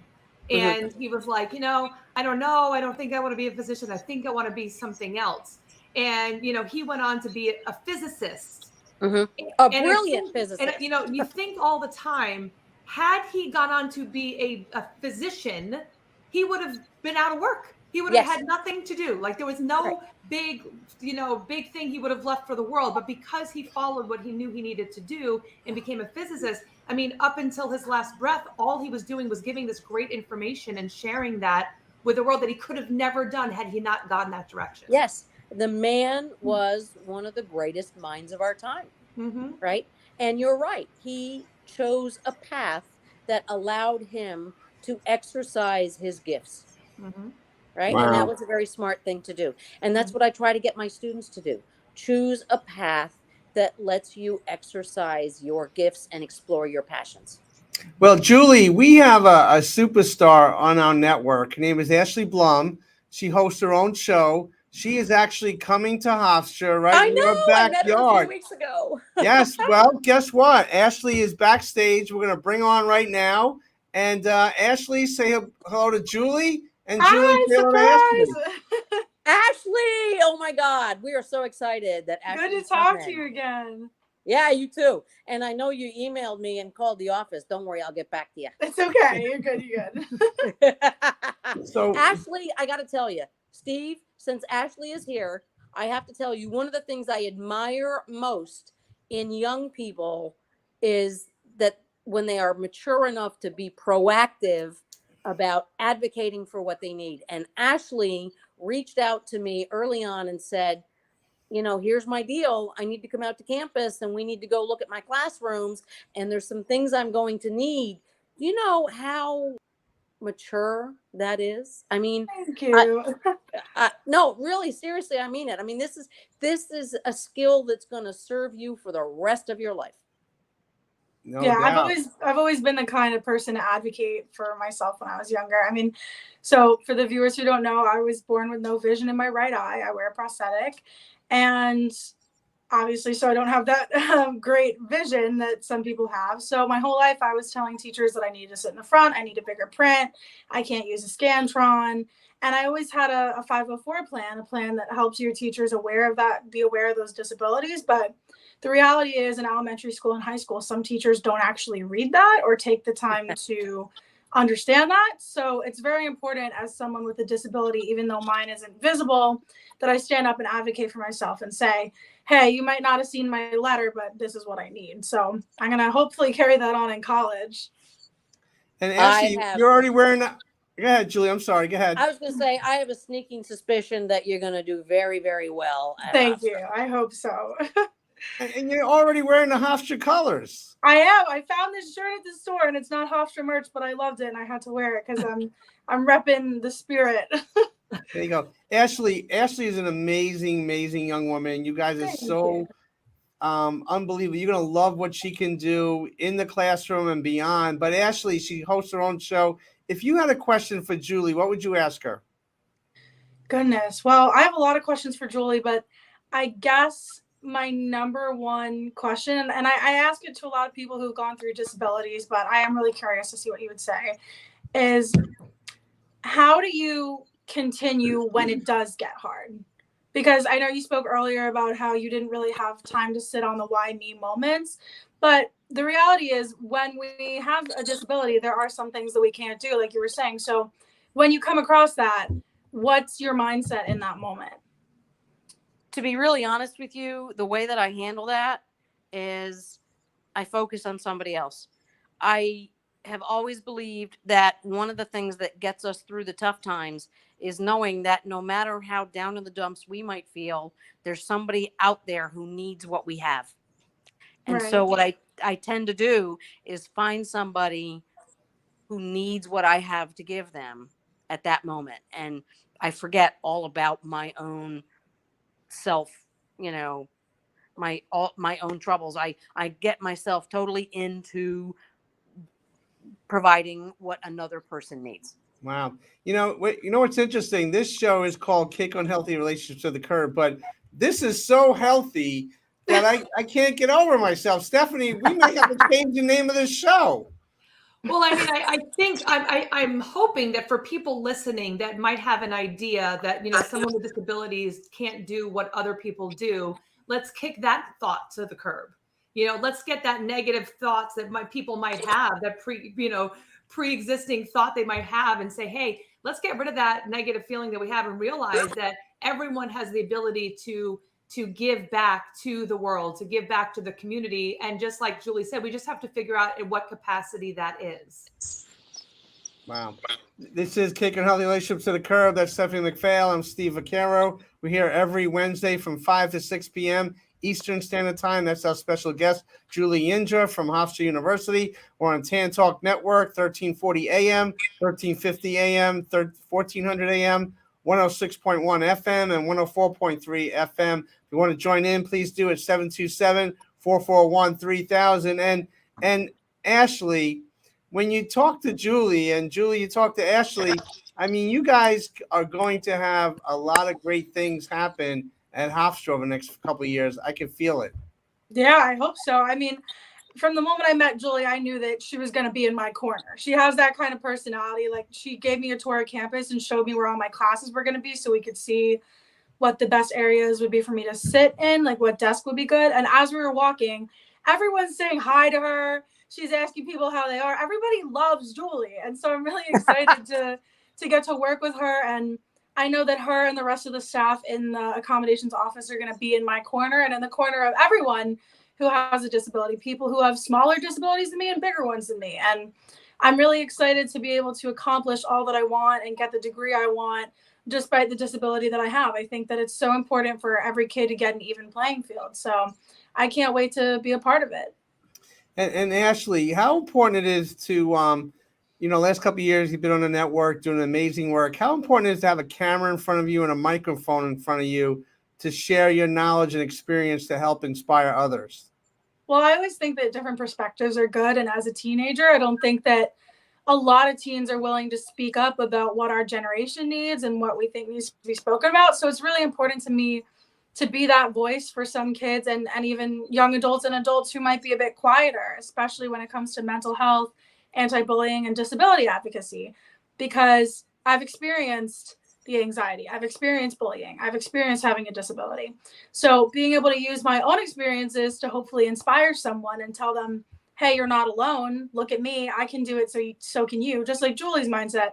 And he was like, I don't know. I don't think I want to be a physician. I think I want to be something else. And, he went on to be a physicist. Mm-hmm. A brilliant physicist. And, you think all the time, had he gone on to be a physician, he would have been out of work. He would have had nothing to do. Like there was no big thing he would have left for the world. But because he followed what he knew he needed to do and became a physicist, I mean, up until his last breath, all he was doing was giving this great information and sharing that with the world that he could have never done had he not gone that direction. Yes. The man was one of the greatest minds of our time, right? And you're right. He chose a path that allowed him to exercise his gifts, right? Wow. And that was a very smart thing to do. And that's what I try to get my students to do. Choose a path that lets you exercise your gifts and explore your passions. Well, Julie, we have a superstar on our network. Her name is Ashley Blum. She hosts her own show. She is actually coming to Hofstra right in your backyard. I met her a few weeks ago. Yes. Well, guess what? Ashley is backstage. We're going to bring her on right now. And Ashley, say hello to Julie. And Julie, hi, surprise! Ashley, oh my God, we are so excited that Ashley. Good to talk to you again. Yeah, you too. And I know you emailed me and called the office. Don't worry, I'll get back to you. It's okay. You're good. You're good. So, Ashley, I got to tell you, Steve, since Ashley is here, I have to tell you, one of the things I admire most in young people is that when they are mature enough to be proactive about advocating for what they need. And Ashley reached out to me early on and said, you know, here's my deal. I need to come out to campus and we need to go look at my classrooms. And there's some things I'm going to need. Do you know how mature that is? I mean, thank you. No, really, seriously, I mean it. I mean, this is a skill that's going to serve you for the rest of your life. No yeah, doubt. I've always been the kind of person to advocate for myself when I was younger. I mean, so for the viewers who don't know, I was born with no vision in my right eye. I wear a prosthetic, and obviously, so I don't have that great vision that some people have. So my whole life, I was telling teachers that I needed to sit in the front. I need a bigger print. I can't use a Scantron. And I always had a 504 plan, a plan that helps your teachers aware of that, be aware of those disabilities. But the reality is in elementary school and high school, some teachers don't actually read that or take the time to understand that. So it's very important as someone with a disability, even though mine isn't visible, that I stand up and advocate for myself and say, hey, you might not have seen my letter, but this is what I need. So I'm going to hopefully carry that on in college. And Ashley, you're already wearing that. Go ahead, Julie. I'm sorry. Go ahead. I was going to say, I have a sneaking suspicion that you're going to do very, very well. Thank you. I hope so. And you're already wearing the Hofstra colors. I am. I found this shirt at the store, and it's not Hofstra merch, but I loved it, and I had to wear it because I'm repping the spirit. There you go. Ashley is an amazing, amazing young woman. You guys are so unbelievable. You're going to love what she can do in the classroom and beyond. But Ashley, she hosts her own show. If you had a question for Julie, what would you ask her? Goodness. Well, I have a lot of questions for Julie, but I guess my number one question, and I ask it to a lot of people who've gone through disabilities, but I am really curious to see what you would say, is how do you continue when it does get hard? Because I know you spoke earlier about how you didn't really have time to sit on the why me moments, but the reality is when we have a disability, there are some things that we can't do, like you were saying. So when you come across that, what's your mindset in that moment? To be really honest with you, the way that I handle that is I focus on somebody else. I have always believed that one of the things that gets us through the tough times is knowing that no matter how down in the dumps we might feel, there's somebody out there who needs what we have. And so what I tend to do is find somebody who needs what I have to give them at that moment. And I forget all about my own self, you know, my own troubles. I get myself totally into providing what another person needs. Wow. You know what's interesting? This show is called Kick on Healthy Relationships to the Curb, but this is so healthy that I can't get over myself. Stephanie, we might have to change the name of this show. Well, I mean, I think I'm hoping that for people listening that might have an idea that, you know, someone with disabilities can't do what other people do, let's kick that thought to the curb. You know, let's get that negative thoughts that people might have, that pre-existing thought they might have, and say, hey, let's get rid of that negative feeling that we have and realize that everyone has the ability to give back to the world, to give back to the community. And just like Julie said, we just have to figure out in what capacity that is. Wow. This is Kicking Healthy Relationships to the Curb. That's Stephanie McPhail. I'm Steve Vaccaro. We're here every Wednesday from 5 to 6 p.m. Eastern Standard Time. That's our special guest, Julie Yindra from Hofstra University. We're on Tan Talk Network, 1340 AM, 1350 AM, 1400 AM, 106.1 FM, and 104.3 FM. If you want to join in, please do it, 727-441-3000. And Ashley, when you talk to Julie, and Julie, you talk to Ashley, I mean, you guys are going to have a lot of great things happen at Hofstra over the next couple of years. I can feel it. Yeah, I hope so. I mean, from the moment I met Julie, I knew that she was going to be in my corner. She has that kind of personality. Like, she gave me a tour of campus and showed me where all my classes were going to be so we could see what the best areas would be for me to sit in, like what desk would be good. And as we were walking, everyone's saying hi to her. She's asking people how they are. Everybody loves Julie. And so I'm really excited to get to work with her. And I know that her and the rest of the staff in the accommodations office are going to be in my corner and in the corner of everyone who has a disability, people who have smaller disabilities than me and bigger ones than me. And I'm really excited to be able to accomplish all that I want and get the degree I want despite the disability that I have. I think that it's so important for every kid to get an even playing field. So I can't wait to be a part of it. And Ashley, how important it is to, last couple of years you've been on the network doing amazing work. How important it is to have a camera in front of you and a microphone in front of you to share your knowledge and experience to help inspire others? Well, I always think that different perspectives are good. And as a teenager, I don't think that a lot of teens are willing to speak up about what our generation needs and what we think needs to be spoken about. So it's really important to me to be that voice for some kids and even young adults and adults who might be a bit quieter, especially when it comes to mental health, anti-bullying, and disability advocacy, because I've experienced the anxiety, I've experienced bullying, I've experienced having a disability. So being able to use my own experiences to hopefully inspire someone and tell them, hey, you're not alone. Look at me. I can do it. So can you. Just like Julie's mindset.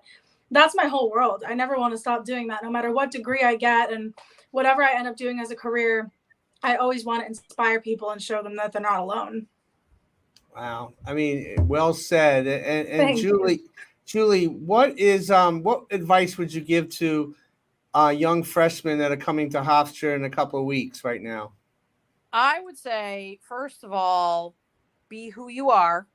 That's my whole world. I never want to stop doing that. No matter what degree I get and whatever I end up doing as a career, I always want to inspire people and show them that they're not alone. Wow. I mean, well said. And Thank Julie, what advice would you give to young freshmen that are coming to Hofstra in a couple of weeks right now? I would say, first of all, be who you are,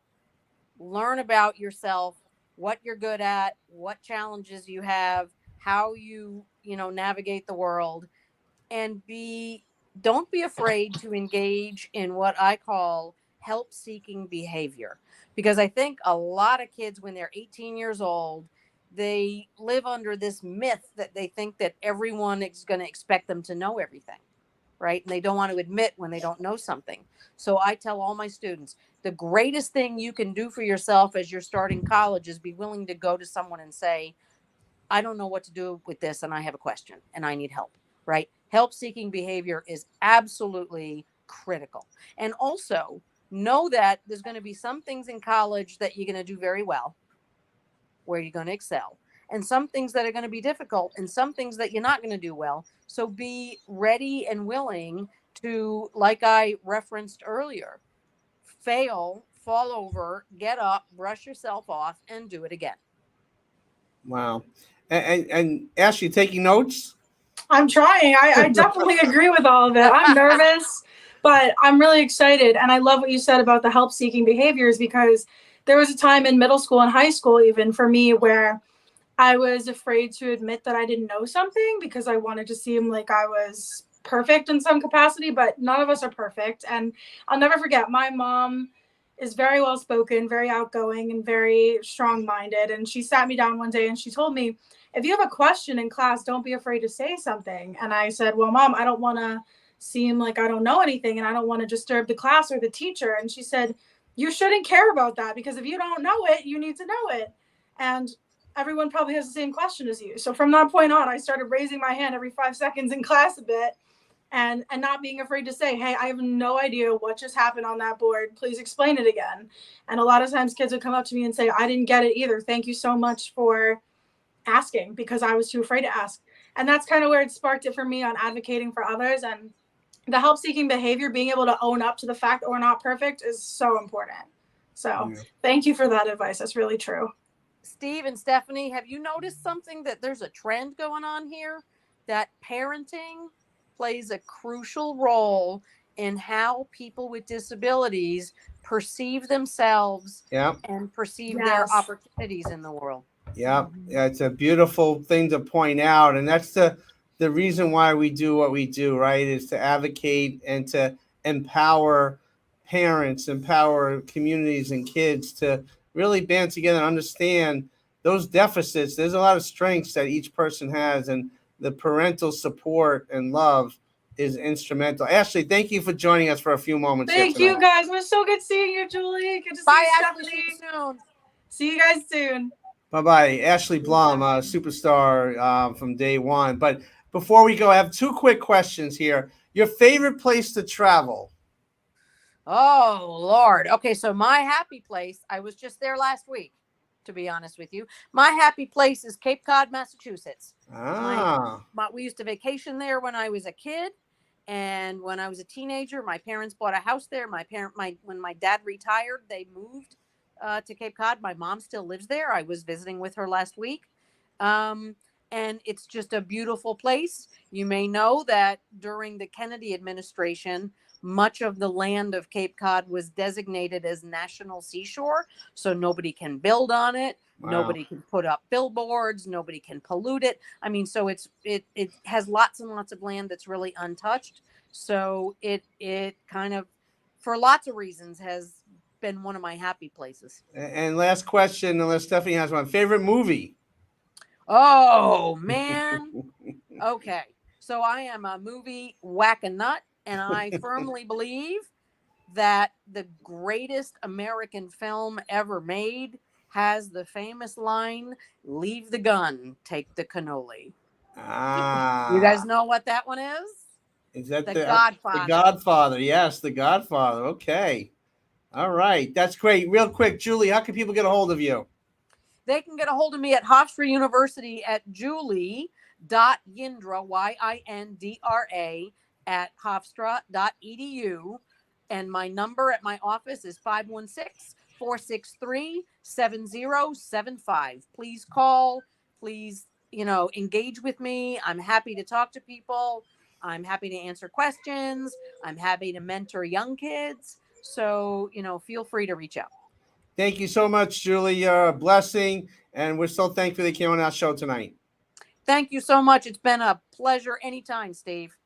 learn about yourself, what you're good at, what challenges you have, how you navigate the world, and don't be afraid to engage in what I call help-seeking behavior. Because I think a lot of kids, when they're 18 years old, they live under this myth that they think that everyone is going to expect them to know everything. Right? And they don't want to admit when they don't know something. So I tell all my students, the greatest thing you can do for yourself as you're starting college is be willing to go to someone and say, I don't know what to do with this and I have a question and I need help, right? Help-seeking behavior is absolutely critical. And also know that there's going to be some things in college that you're going to do very well, where you're going to excel, and some things that are going to be difficult and some things that you're not going to do well. So be ready and willing to, like I referenced earlier, fail, fall over, get up, brush yourself off, and do it again. Wow. And Ashley, taking notes? I'm trying. I definitely agree with all of it. I'm nervous, but I'm really excited. And I love what you said about the help-seeking behaviors, because there was a time in middle school and high school, even for me, where I was afraid to admit that I didn't know something because I wanted to seem like I was perfect in some capacity, but none of us are perfect. And I'll never forget, my mom is very well spoken, very outgoing, and very strong-minded. And she sat me down one day and she told me, if you have a question in class, don't be afraid to say something. And I said, well, Mom, I don't want to seem like I don't know anything and I don't want to disturb the class or the teacher. And she said, you shouldn't care about that, because if you don't know it, you need to know it. And everyone probably has the same question as you. So from that point on, I started raising my hand every 5 seconds in class a bit and not being afraid to say, hey, I have no idea what just happened on that board. Please explain it again. And a lot of times kids would come up to me and say, I didn't get it either. Thank you so much for asking, because I was too afraid to ask. And that's kind of where it sparked it for me on advocating for others. And the help-seeking behavior, being able to own up to the fact that we're not perfect, is so important. So Thank you for that advice. That's really true. Steve and Stephanie, have you noticed something, that there's a trend going on here, that parenting plays a crucial role in how people with disabilities perceive themselves and perceive their opportunities in the world? Yeah, it's a beautiful thing to point out. And that's the reason why we do what we do, right? Is to advocate and to empower parents, empower communities and kids to really band together and understand those deficits. There's a lot of strengths that each person has, and the parental support and love is instrumental. Ashley, thank you for joining us for a few moments. Thank you, guys. It was so good seeing you, Julie. Good to see Bye, you, Ashley. See you soon. See you guys soon. Bye-bye. Ashley Blum, superstar from day one. But before we go, I have two quick questions here. Your favorite place to travel? Oh, Lord. Okay, so my happy place, I was just there last week, to be honest with you. My happy place is Cape Cod, Massachusetts. We used to vacation there when I was a kid. And when I was a teenager, my parents bought a house there. When my dad retired, they moved to Cape Cod. My mom still lives there. I was visiting with her last week. And it's just a beautiful place. You may know that during the Kennedy administration, much of the land of Cape Cod was designated as national seashore. So nobody can build on it. Wow. Nobody can put up billboards. Nobody can pollute it. I mean, so it has lots and lots of land that's really untouched. So it kind of, for lots of reasons, has been one of my happy places. And last question, unless Stephanie has one. Favorite movie? Oh, man. Okay. So I am a movie whack-a-nut, and I firmly believe that the greatest American film ever made has the famous line, "Leave the gun, take the cannoli." You guys know what that one is? Is that The Godfather? The Godfather. Yes, The Godfather. Okay. All right. That's great. Real quick, Julie, how can people get a hold of you? They can get a hold of me at Hofstra University at julie.yindra, Yindra, at hofstra.edu. And my number at my office is 516-463-7075. Please call. Please, engage with me. I'm happy to talk to people. I'm happy to answer questions. I'm happy to mentor young kids. So, feel free to reach out. Thank you so much, Julie. You're a blessing, and we're so thankful they came on our show tonight. Thank you so much. It's been a pleasure anytime, Steve.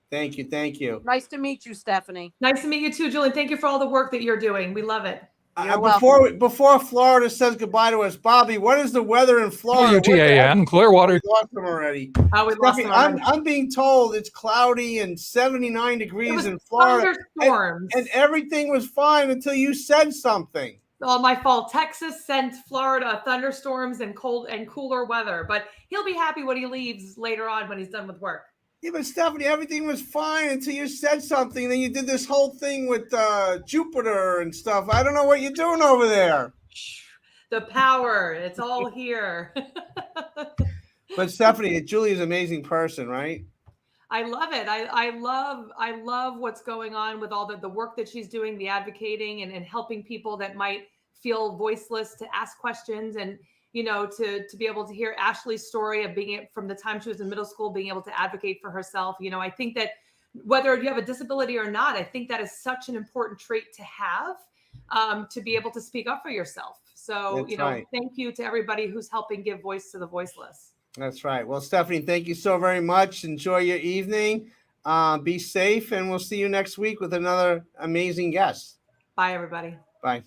Thank you. Thank you. Nice to meet you, Stephanie. Nice to meet you too, Julie. Thank you for all the work that you're doing. We love it. Before Florida says goodbye to us, Bobby, what is the weather in Florida? WTAN, Clearwater. We lost them already. We lost them already. I'm being told it's cloudy and 79 degrees in Florida. Thunderstorms. And everything was fine until you said something. Oh, my fault. Texas sent Florida thunderstorms and cold and cooler weather, but he'll be happy when he leaves later on when he's done with work. Yeah, but Stephanie, everything was fine until you said something. Then you did this whole thing with Jupiter and stuff. I don't know what you're doing over there. The power, it's all here. But Stephanie, Julie is an amazing person, right? I love it. I love what's going on with all the work that she's doing, the advocating and helping people that might feel voiceless to ask questions and, to be able to hear Ashley's story of being from the time she was in middle school, being able to advocate for herself. I think that whether you have a disability or not, I think that is such an important trait to have, to be able to speak up for yourself. So, right. Thank you to everybody who's helping give voice to the voiceless. That's right. Well, Stephanie, thank you so very much. Enjoy your evening. Be safe, and we'll see you next week with another amazing guest. Bye, everybody. Bye.